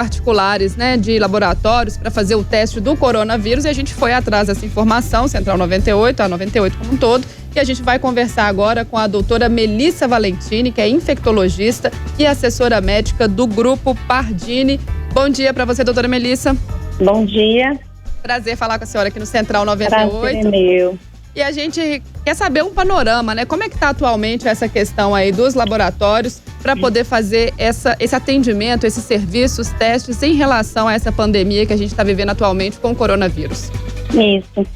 particulares, né, de laboratórios para fazer o teste do coronavírus, e a gente foi atrás dessa informação, Central 98, a 98 como um todo, e a gente vai conversar agora com a doutora Melissa Valentini, que é infectologista e assessora médica do Grupo Pardini. Bom dia para você, doutora Melissa. Bom dia. Prazer falar com a senhora aqui no Central 98. Prazer é meu. E a gente quer saber um panorama, né? Como é que está atualmente essa questão aí dos laboratórios para poder fazer esse atendimento, esses serviços, testes em relação a essa pandemia que a gente está vivendo atualmente com o coronavírus? Isso.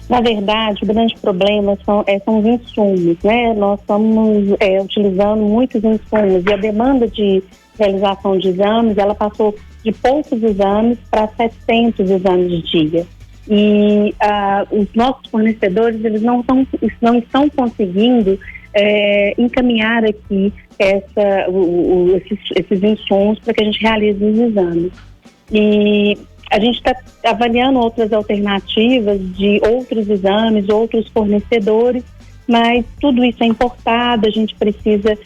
Na verdade, o grande problema são os insumos, né? Nós estamos utilizando muitos insumos e a demanda de realização de exames, ela passou de poucos exames para 700 exames dia. E os nossos fornecedores, eles não estão conseguindo encaminhar aqui esses insumos para que a gente realize os exames. E a gente está avaliando outras alternativas de outros exames, outros fornecedores, mas tudo isso é importado, a gente precisa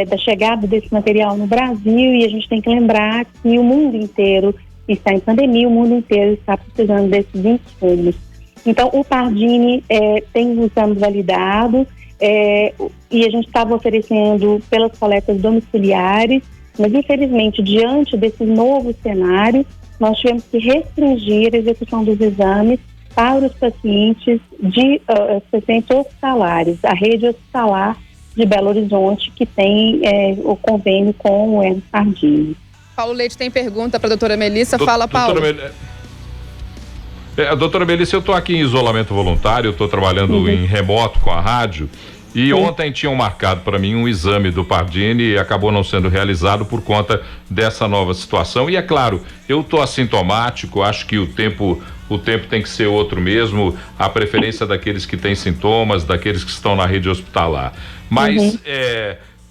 da chegada desse material no Brasil, e a gente tem que lembrar que o mundo inteiro está em pandemia, o mundo inteiro está precisando desses insumos. Então, o Pardini tem os exames validados e a gente estava oferecendo pelas coletas domiciliares, mas infelizmente, diante desse novo cenário, nós tivemos que restringir a execução dos exames para os pacientes pacientes hospitalares, a rede hospitalar de Belo Horizonte, que tem o convênio com o Hermes Pardini. Paulo Leite tem pergunta para a doutora Melissa. Fala, Paulo. Doutora Melissa, eu estou aqui em isolamento voluntário, eu estou trabalhando em remoto com a rádio, e ontem tinham marcado para mim um exame do Pardini e acabou não sendo realizado por conta dessa nova situação. E é claro, eu estou assintomático, acho que o tempo tem que ser outro mesmo, a preferência daqueles que têm sintomas, daqueles que estão na rede hospitalar. Mas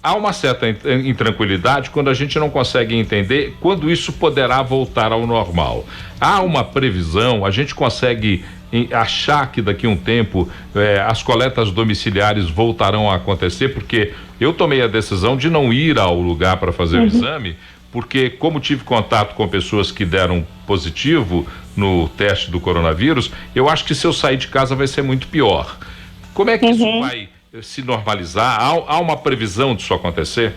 há uma certa intranquilidade quando a gente não consegue entender quando isso poderá voltar ao normal. Há uma previsão, a gente consegue achar que daqui a um tempo as coletas domiciliares voltarão a acontecer, porque eu tomei a decisão de não ir ao lugar para fazer o exame, porque como tive contato com pessoas que deram positivo no teste do coronavírus, eu acho que se eu sair de casa vai ser muito pior. Como é que isso vai se normalizar? Há uma previsão disso acontecer?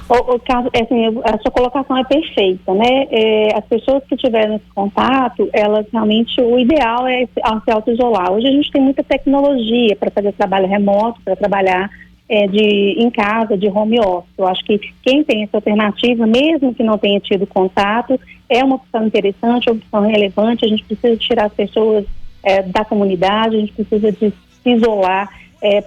O caso, a sua colocação é perfeita, né? As pessoas que tiveram esse contato, elas realmente, o ideal é se auto-isolar. Hoje a gente tem muita tecnologia para fazer trabalho remoto, para trabalhar em casa, de home office. Eu acho que quem tem essa alternativa, mesmo que não tenha tido contato, é uma opção interessante, uma opção relevante. A gente precisa tirar as pessoas da comunidade, a gente precisa de se isolar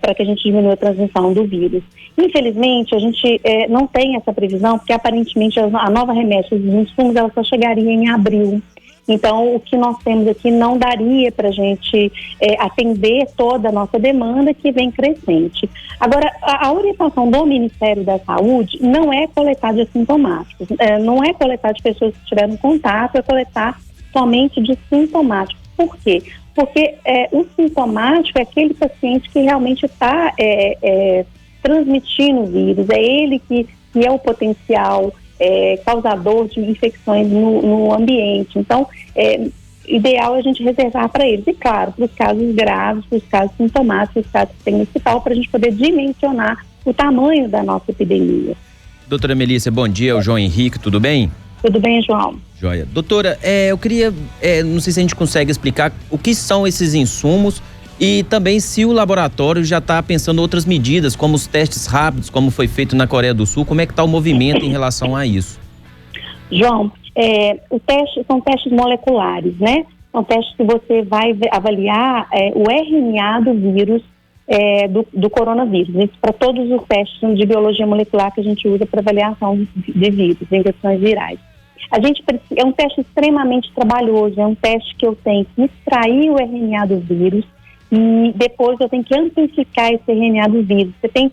para que a gente diminua a transmissão do vírus. Infelizmente, a gente não tem essa previsão, porque aparentemente a nova remessa dos insumos ela só chegaria em abril. Então, o que nós temos aqui não daria para a gente atender toda a nossa demanda, que vem crescente. Agora, a orientação do Ministério da Saúde não é coletar de assintomáticos, não é coletar de pessoas que tiveram contato, é coletar somente de sintomáticos. Por quê? Porque o sintomático é aquele paciente que realmente está transmitindo o vírus, é ele que é o potencial causador de infecções no ambiente. Então, ideal é a gente reservar para eles. E, claro, para os casos graves, para os casos sintomáticos, os casos que tem no hospital, para a gente poder dimensionar o tamanho da nossa epidemia. Doutora Melissa, bom dia. É o João Henrique, tudo bem? Tudo bem, João? Joia. Doutora, eu queria, não sei se a gente consegue explicar o que são esses insumos e também se o laboratório já está pensando outras medidas, como os testes rápidos, como foi feito na Coreia do Sul. Como é que está o movimento em relação a isso? João, são testes moleculares, né? São testes que você vai avaliar o RNA do vírus, do coronavírus. Isso para todos os testes de biologia molecular que a gente usa para avaliação de vírus, de infecções virais. É um teste extremamente trabalhoso, é um teste que eu tenho que extrair o RNA do vírus e depois eu tenho que amplificar esse RNA do vírus. Você tem,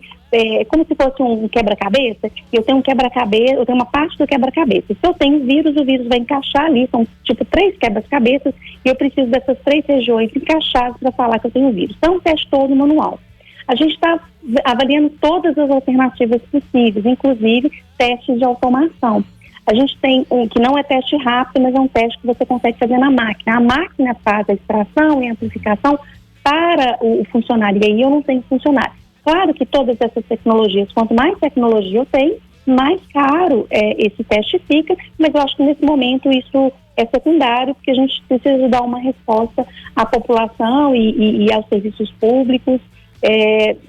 como se fosse um quebra-cabeça, eu tenho um quebra-cabeça, eu tenho uma parte do quebra-cabeça. Se eu tenho vírus, o vírus vai encaixar ali, são tipo 3 quebra-cabeças, e eu preciso dessas 3 regiões encaixadas para falar que eu tenho vírus. Então, é um teste todo manual. A gente está avaliando todas as alternativas possíveis, inclusive testes de automação. A gente tem um que não é teste rápido, mas é um teste que você consegue fazer na máquina. A máquina faz a extração e a amplificação para o funcionário, e aí eu não tenho funcionário. Claro que todas essas tecnologias, quanto mais tecnologia eu tenho, mais caro esse teste fica, mas eu acho que nesse momento isso é secundário, porque a gente precisa dar uma resposta à população e aos serviços públicos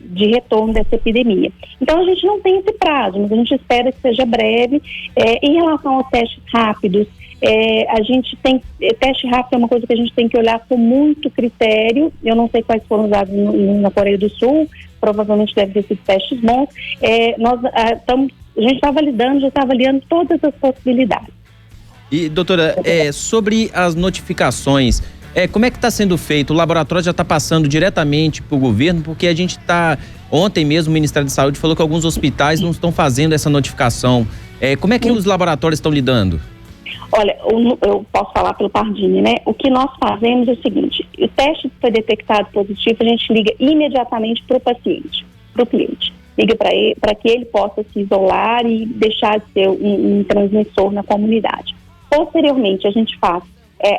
de retorno dessa epidemia. Então a gente não tem esse prazo, mas a gente espera que seja breve. Em relação aos testes rápidos, a gente tem, teste rápido é uma coisa que a gente tem que olhar com muito critério. Eu não sei quais foram usados na Coreia do Sul, provavelmente deve ter sido testes bons. A gente está validando, já está avaliando todas as possibilidades. E, doutora, sobre as notificações, como é que está sendo feito? O laboratório já está passando diretamente para o governo, porque a gente está... Ontem mesmo o Ministério da Saúde falou que alguns hospitais não estão fazendo essa notificação. Como é que os laboratórios estão lidando? Olha, eu posso falar pelo Pardini, né? O que nós fazemos é o seguinte: o teste foi detectado positivo, a gente liga imediatamente para o paciente, para o cliente. Liga para ele, para que ele possa se isolar e deixar de ser um transmissor na comunidade. Posteriormente, a gente faz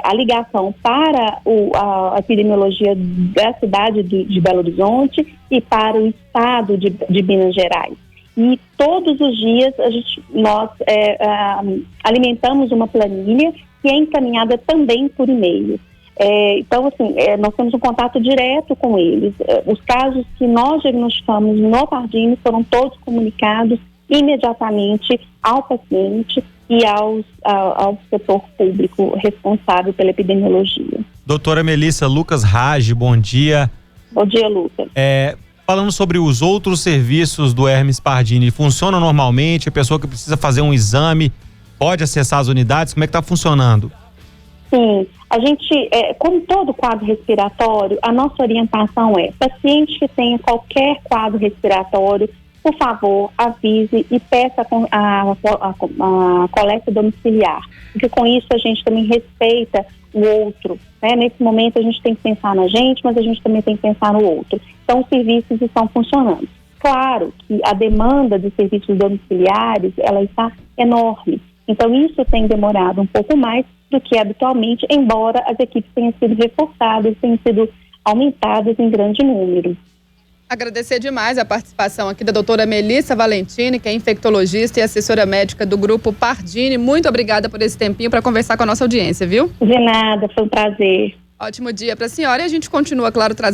a ligação para a epidemiologia da cidade de Belo Horizonte e para o estado de Minas Gerais. E todos os dias nós alimentamos uma planilha que é encaminhada também por e-mail. Então, assim, nós temos um contato direto com eles. Os casos que nós diagnosticamos no Pardini foram todos comunicados imediatamente ao paciente e ao setor público responsável pela epidemiologia. Doutora Melissa, Lucas Rage, bom dia. Bom dia, Lucas. Falando sobre os outros serviços do Hermes Pardini, funcionam normalmente? A pessoa que precisa fazer um exame pode acessar as unidades? Como é que está funcionando? Sim, a gente, como todo quadro respiratório, a nossa orientação é: paciente que tenha qualquer quadro respiratório, por favor, avise e peça a coleta domiciliar, porque com isso a gente também respeita o outro, né? Nesse momento a gente tem que pensar na gente, mas a gente também tem que pensar no outro. Então os serviços estão funcionando. Claro que a demanda de serviços domiciliares, ela está enorme, então isso tem demorado um pouco mais do que habitualmente, embora as equipes tenham sido reforçadas, tenham sido aumentadas em grande número. Agradecer demais a participação aqui da doutora Melissa Valentini, que é infectologista e assessora médica do Grupo Pardini. Muito obrigada por esse tempinho para conversar com a nossa audiência, viu? De nada, foi um prazer. Ótimo dia para a senhora e a gente continua, claro, trazendo